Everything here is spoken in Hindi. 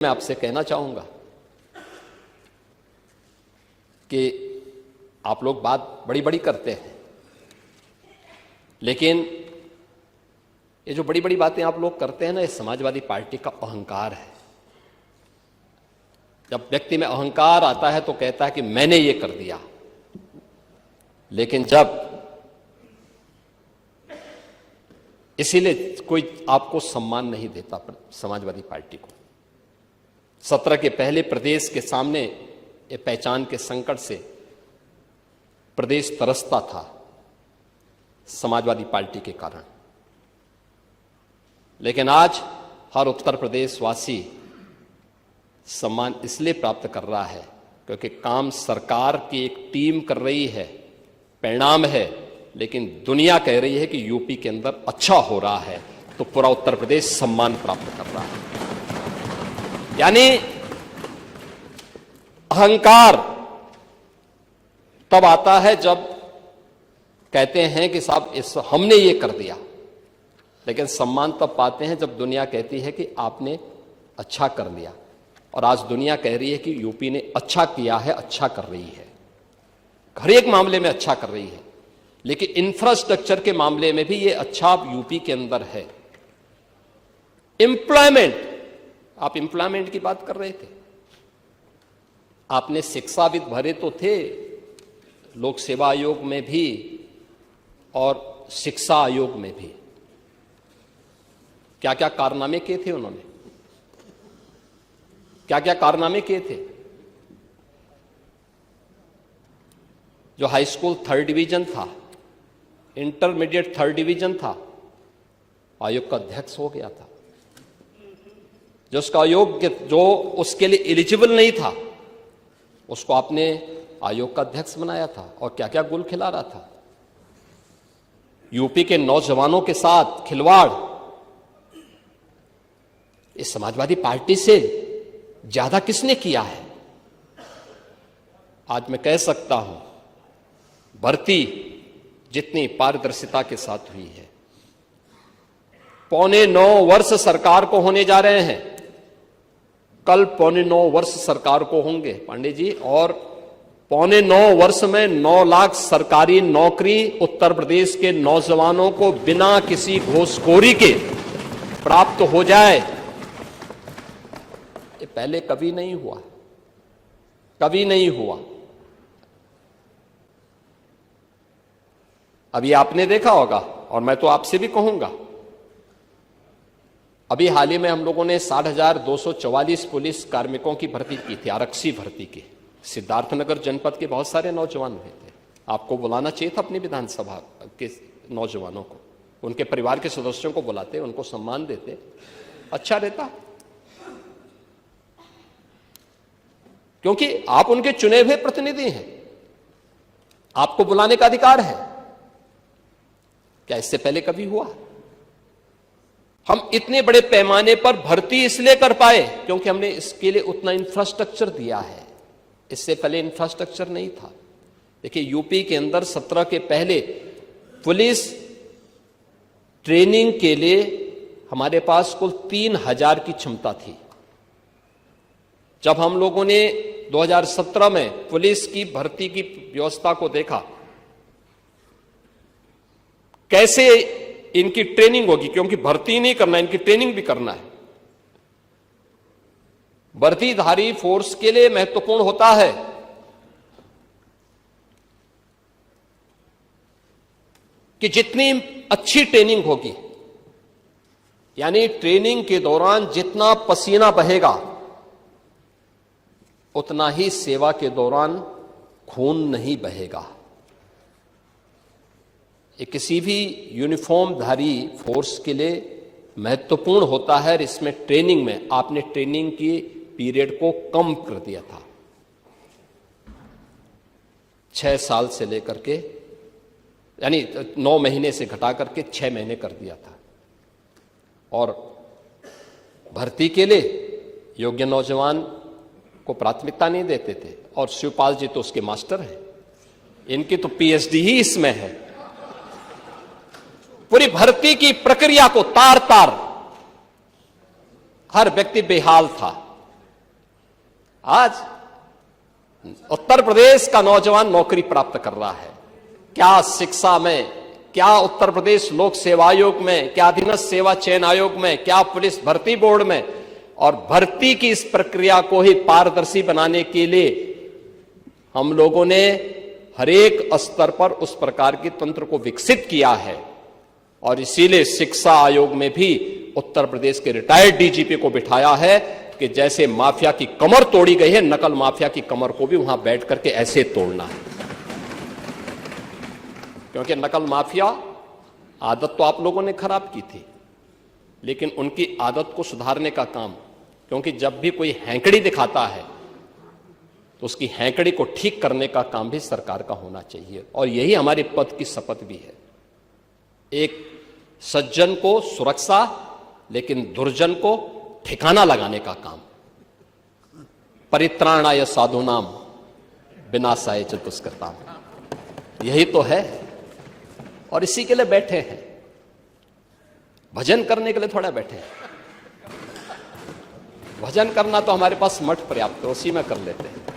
मैं आपसे कहना चाहूंगा कि आप लोग बात बड़ी बड़ी करते हैं, लेकिन ये जो बड़ी बड़ी बातें आप लोग करते हैं ना, ये समाजवादी पार्टी का अहंकार है। जब व्यक्ति में अहंकार आता है तो कहता है कि मैंने ये कर दिया, लेकिन जब इसीलिए कोई आपको सम्मान नहीं देता समाजवादी पार्टी को। सत्र के पहले प्रदेश के सामने ये पहचान के संकट से प्रदेश तरसता था समाजवादी पार्टी के कारण, लेकिन आज हर उत्तर प्रदेश वासी सम्मान इसलिए प्राप्त कर रहा है क्योंकि काम सरकार की एक टीम कर रही है, परिणाम है, लेकिन दुनिया कह रही है कि यूपी के अंदर अच्छा हो रहा है, तो पूरा उत्तर प्रदेश सम्मान प्राप्त कर रहा है। यानी अहंकार तब आता है जब कहते हैं कि साहब हमने ये कर दिया, लेकिन सम्मान तब पाते हैं जब दुनिया कहती है कि आपने अच्छा कर लिया। और आज दुनिया कह रही है कि यूपी ने अच्छा किया है, अच्छा कर रही है, हर एक मामले में अच्छा कर रही है, लेकिन इंफ्रास्ट्रक्चर के मामले में भी ये अच्छा यूपी के अंदर है। एम्प्लॉयमेंट, आप एम्प्लॉयमेंट की बात कर रहे थे, आपने शिक्षाविद भरे तो थे लोक सेवा आयोग में भी और शिक्षा आयोग में भी, क्या क्या कारनामे किए थे उन्होंने, क्या क्या कारनामे किए थे। जो हाई स्कूल 3rd डिवीजन था, इंटरमीडिएट 3rd डिवीजन था, आयोग का अध्यक्ष हो गया था। जो उसका आयोग जो उसके लिए एलिजिबल नहीं था, उसको आपने आयोग का अध्यक्ष बनाया था, और क्या क्या गुल खिला रहा था। यूपी के नौजवानों के साथ खिलवाड़ इस समाजवादी पार्टी से ज्यादा किसने किया है। आज मैं कह सकता हूं, भर्ती जितनी पारदर्शिता के साथ हुई है, 8.25 वर्ष सरकार को होने जा रहे हैं, कल 8.25 वर्ष सरकार को होंगे पांडे जी, और 8.25 वर्ष में 9 लाख सरकारी नौकरी उत्तर प्रदेश के नौजवानों को बिना किसी घूसखोरी के प्राप्त हो जाए, ये पहले कभी नहीं हुआ, कभी नहीं हुआ। अभी आपने देखा होगा, और मैं तो आपसे भी कहूंगा, अभी हाल ही में हम लोगों ने 60,244 पुलिस कार्मिकों की भर्ती की थी, आरक्षी भर्ती की। सिद्धार्थनगर जनपद के बहुत सारे नौजवान हुए थे। आपको बुलाना चाहिए था अपनी विधानसभा के नौजवानों को, उनके परिवार के सदस्यों को बुलाते, उनको सम्मान देते, अच्छा रहता, क्योंकि आप उनके चुने हुए प्रतिनिधि हैं, आपको बुलाने का अधिकार है। क्या इससे पहले कभी हुआ? हम इतने बड़े पैमाने पर भर्ती इसलिए कर पाए क्योंकि हमने इसके लिए उतना इंफ्रास्ट्रक्चर दिया है। इससे पहले इंफ्रास्ट्रक्चर नहीं था। देखिए, यूपी के अंदर 17 के पहले पुलिस ट्रेनिंग के लिए हमारे पास कुल 3,000 की क्षमता थी। जब हम लोगों ने 2017 में पुलिस की भर्ती की व्यवस्था को देखा, कैसे इनकी ट्रेनिंग होगी, क्योंकि भर्ती नहीं करना, इनकी ट्रेनिंग भी करना है। वर्दीधारी फोर्स के लिए महत्वपूर्ण होता है कि जितनी अच्छी ट्रेनिंग होगी, यानी ट्रेनिंग के दौरान जितना पसीना बहेगा, उतना ही सेवा के दौरान खून नहीं बहेगा। ये किसी भी यूनिफॉर्मधारी फोर्स के लिए महत्वपूर्ण होता है। और इसमें ट्रेनिंग में आपने ट्रेनिंग की पीरियड को कम कर दिया था, 6 साल से लेकर के, यानी 9 महीने से घटा करके 6 महीने कर दिया था। और भर्ती के लिए योग्य नौजवान को प्राथमिकता नहीं देते थे। और शिवपाल जी तो उसके मास्टर हैं, इनकी तो पीएचडी ही इसमें है। पूरी भर्ती की प्रक्रिया को तार तार हर व्यक्ति बेहाल था। आज उत्तर प्रदेश का नौजवान नौकरी प्राप्त कर रहा है। क्या शिक्षा में, क्या उत्तर प्रदेश लोक सेवा आयोग में, क्या अधीनस्थ सेवा चयन आयोग में, क्या पुलिस भर्ती बोर्ड में, और भर्ती की इस प्रक्रिया को ही पारदर्शी बनाने के लिए हम लोगों ने हर एक स्तर पर उस प्रकार के तंत्र को विकसित किया है। और इसीलिए शिक्षा आयोग में भी उत्तर प्रदेश के रिटायर्ड डीजीपी को बिठाया है कि जैसे माफिया की कमर तोड़ी गई है, नकल माफिया की कमर को भी वहां बैठ करके ऐसे तोड़ना है। क्योंकि नकल माफिया आदत तो आप लोगों ने खराब की थी, लेकिन उनकी आदत को सुधारने का काम, क्योंकि जब भी कोई हैंकड़ी दिखाता है तो उसकी हैंकड़ी को ठीक करने का काम भी सरकार का होना चाहिए। और यही हमारे पद की शपथ भी है। एक सज्जन को सुरक्षा, लेकिन दुर्जन को ठिकाना लगाने का काम। परित्राणाय साधूनाम विनाशाय च दुष्कृताम, यही तो है। और इसी के लिए बैठे हैं, भजन करने के लिए थोड़ा बैठे हैं। भजन करना तो हमारे पास मठ पर्याप्त है, उसी में कर लेते हैं।